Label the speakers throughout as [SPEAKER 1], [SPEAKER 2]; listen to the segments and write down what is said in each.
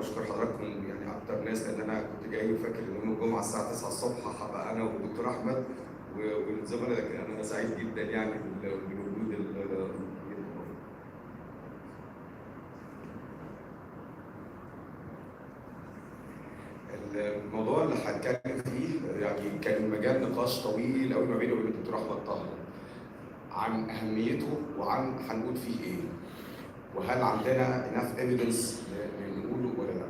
[SPEAKER 1] واشكر حضراتكم يعني اكتر ناس، لان انا كنت جاي وفاكر ان يوم الجمعه الساعه 9 الصبح هبقى انا والدكتور احمد والزملاء، لكن انا سعيد جدا يعني بوجود الموضوع اللي هتكلم فيه. يعني كان مجال نقاش طويل قوي ما بيني وبين الدكتور احمد طاهر عن اهميته وعن هنقول فيه ايه، وهل عندنا enough evidence نقوله ولا لا.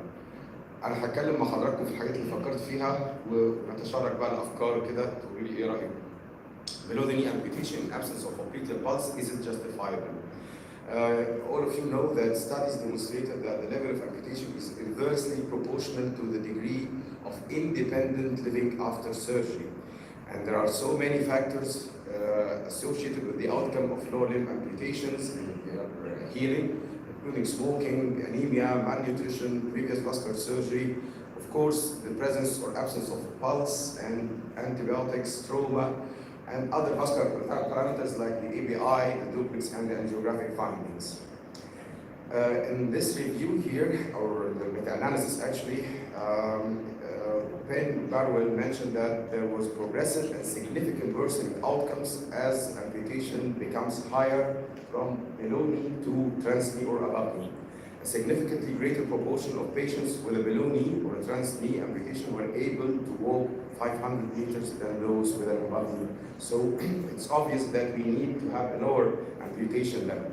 [SPEAKER 1] انا هتكلم مع حضراتكم في الحاجات اللي فكرت فيها ونتشارك بقى الافكار كده، تقولوا لي ايه رايكم. Below the knee amputation in absence of popliteal pulse isn't justifiable. All of you know that studies demonstrated that the level of amputation is inversely proportional to the degree of independent living after surgery. And there are so many factors associated with the outcome of lower limb amputations and healing, including smoking, anemia, malnutrition, previous vascular surgery, of course, the presence or absence of pulse and antibiotics, trauma, and other vascular parameters like the ABI, the duplex, and the angiographic findings. In this review here, or the meta-analysis actually, Penn Barwell mentioned that there was progressive and significant worsening outcomes as amputation becomes higher from below knee to trans knee or above knee. A significantly greater proportion of patients with a below knee or a trans knee amputation were able to walk 500 meters than those with an above knee. So it's obvious that we need to have a lower amputation level.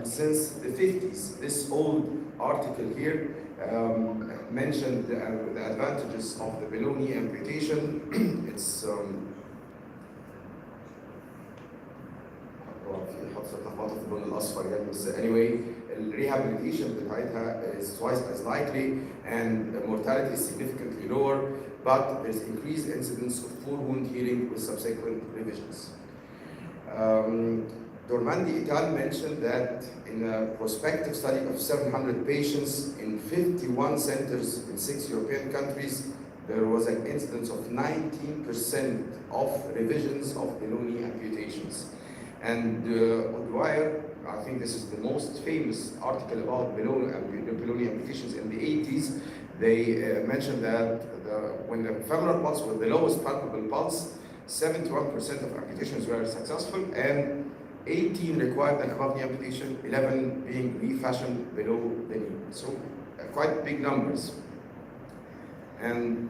[SPEAKER 1] Since the 50s, this old article here mentioned the advantages of the below knee amputation. It's anyway, rehabilitation بتاعتها is twice as likely and mortality is significantly lower, but there's increased incidence of poor wound healing with subsequent revisions. Dormandi et al. Mentioned that in a prospective study of 700 patients in 51 centers in 6 European countries, there was an incidence of 19% of revisions of below knee amputations. And O'Dwyer, I think this is the most famous article about below knee amputations in the 80s. They mentioned that when the femoral pulse was the lowest palpable pulse, 71% of amputations were successful, and 18 required an above knee amputation, 11 being refashioned below the knee. So quite big numbers. And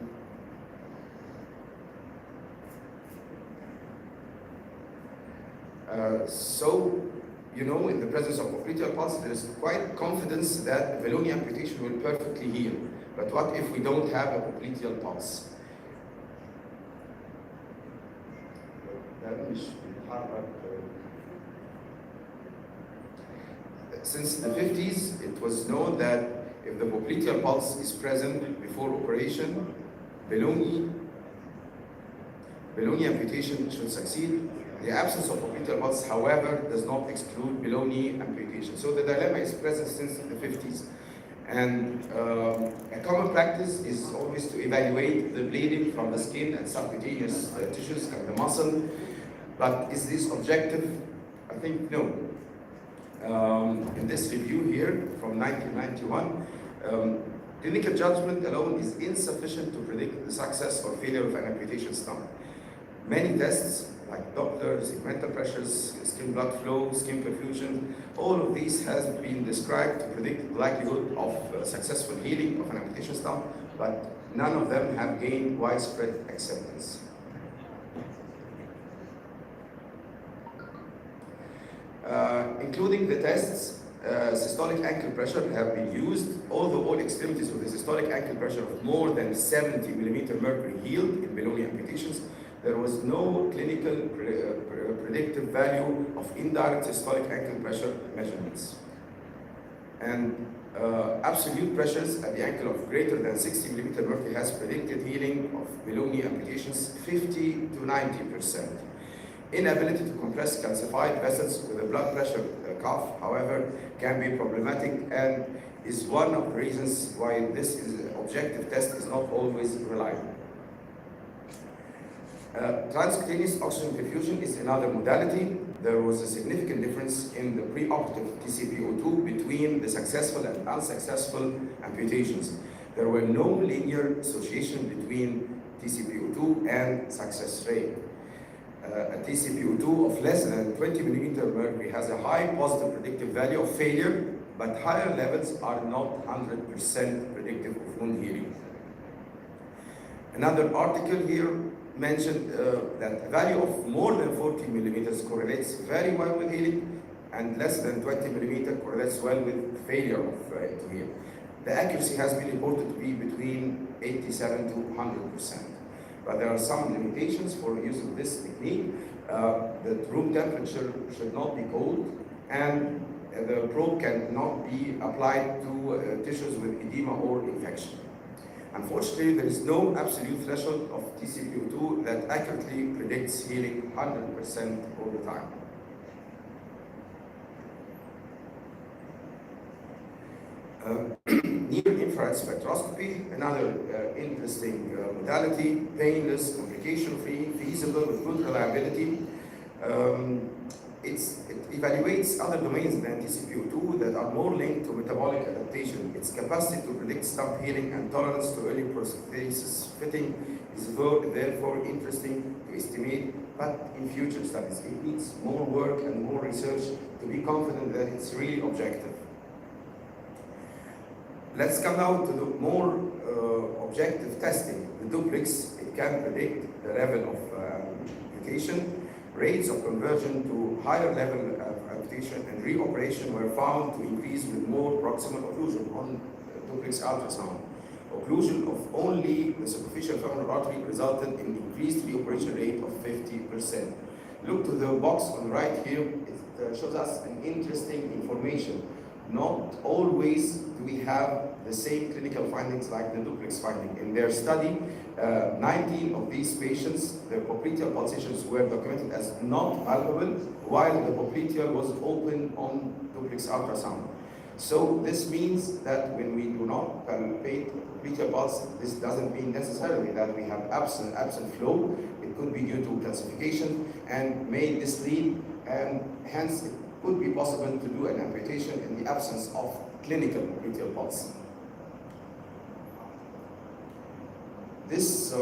[SPEAKER 1] so, you know, in the presence of popliteal pulse, there is quite confidence that below knee amputation will perfectly heal. But what if we don't have a popliteal pulse? Since the 50s, it was known that if the popliteal pulse is present before operation, below knee amputation should succeed. The absence of popliteal pulse, however, does not exclude below knee amputation. So the dilemma is present since the 50s. And a common practice is always to evaluate the bleeding from the skin and subcutaneous tissues and the muscle. But is this objective? I think no. In this review here from 1991, clinical judgment alone is insufficient to predict the success or failure of an amputation stomach. Many tests like Doppler, segmental pressures, skin blood flow, skin perfusion, all of these has been described to predict the likelihood of successful healing of an amputation stomach, but none of them have gained widespread acceptance. Including the tests, systolic ankle pressure have been used, although all extremities with the systolic ankle pressure of more than 70 millimeter mercury healed in below knee amputations. There was no clinical predictive value of indirect systolic ankle pressure measurements. And absolute pressures at the ankle of greater than 60 millimeter mercury has predicted healing of below knee amputations 50 to 90%. Inability to compress calcified vessels with a blood pressure cuff, however, can be problematic and is one of the reasons why this objective test is not always reliable. Transcutaneous oxygen perfusion is another modality. there was a significant difference in the preoperative TCPO2 between the successful and unsuccessful amputations. There were no linear association between TCPO2 and success rate. A TCPO2 of less than 20 millimeter mercury has a high positive predictive value of failure, but higher levels are not 100% predictive of wound healing. Another article here mentioned that a value of more than 40 millimeters correlates very well with healing, and less than 20 millimeter correlates well with failure to heal. The accuracy has been reported to be between 87 to 100%. But there are some limitations for use of this technique. The room temperature should not be cold, and the probe cannot be applied to tissues with edema or infection. Unfortunately, there is no absolute threshold of TCPO2 that accurately predicts healing 100% all the time. Near-infrared spectroscopy, another interesting modality, painless, complication-free, feasible, with good reliability. It evaluates other domains than TCPO2 that are more linked to metabolic adaptation. Its capacity to predict stump healing and tolerance to early prosthesis fitting is therefore interesting to estimate, but in future studies. It needs more work and more research to be confident that it's really objective. Let's come now to the more objective testing. The duplex, it can predict the level of amputation. Rates of conversion to higher level of amputation and reoperation were found to increase with more proximal occlusion on duplex ultrasound. Occlusion of only the superficial femoral artery resulted in increased reoperation rate of 50%. Look to the box on the right here. It shows us an interesting information. Not always do we have the same clinical findings like the duplex finding. In their study, 19 of these patients, their popliteal pulsations were documented as not palpable, while the popliteal was open on duplex ultrasound. So this means that when we do not palpate popliteal pulse, this doesn't mean necessarily that we have absent flow. It could be due to calcification and may mislead, and hence it could be possible to do an amputation in the absence of clinical popliteal pulse. This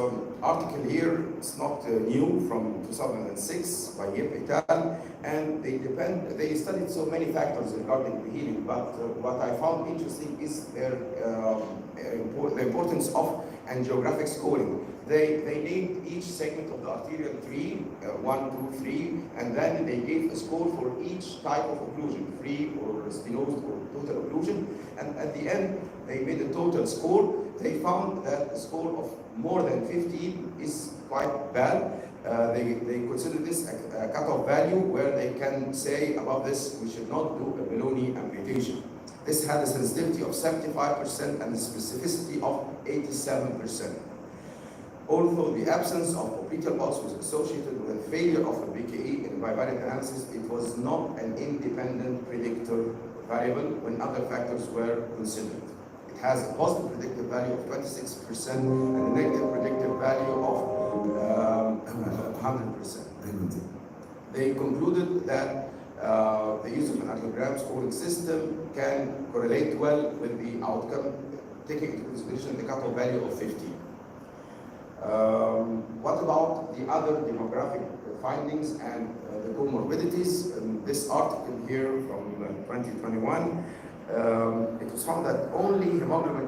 [SPEAKER 1] article here is not new, from 2006 by Yip et al. And they studied so many factors regarding the healing, but what I found interesting is the importance of angiographic scoring. They named each segment of the arterial tree, 1, 2, 3, and then they gave a score for each type of occlusion, free or stenosed or total occlusion, and at the end they made a total score. They found that a score of more than 15 is quite bad. They consider this a cutoff value where they can say above this we should not do a balloon amputation. This had a sensitivity of 75% and a specificity of 87%. Although the absence of popliteal pulse was associated with a failure of a BKE in bivariate analysis, it was not an independent predictor variable when other factors were considered. It has a positive predictive value of 26% and a negative predictive value of 100%. They concluded that the use of an angiogram scoring system can correlate well with the outcome, taking into consideration the cutoff value of 50. What about the other demographic findings and the comorbidities? This article here from 2021, it was found that only hemoglobin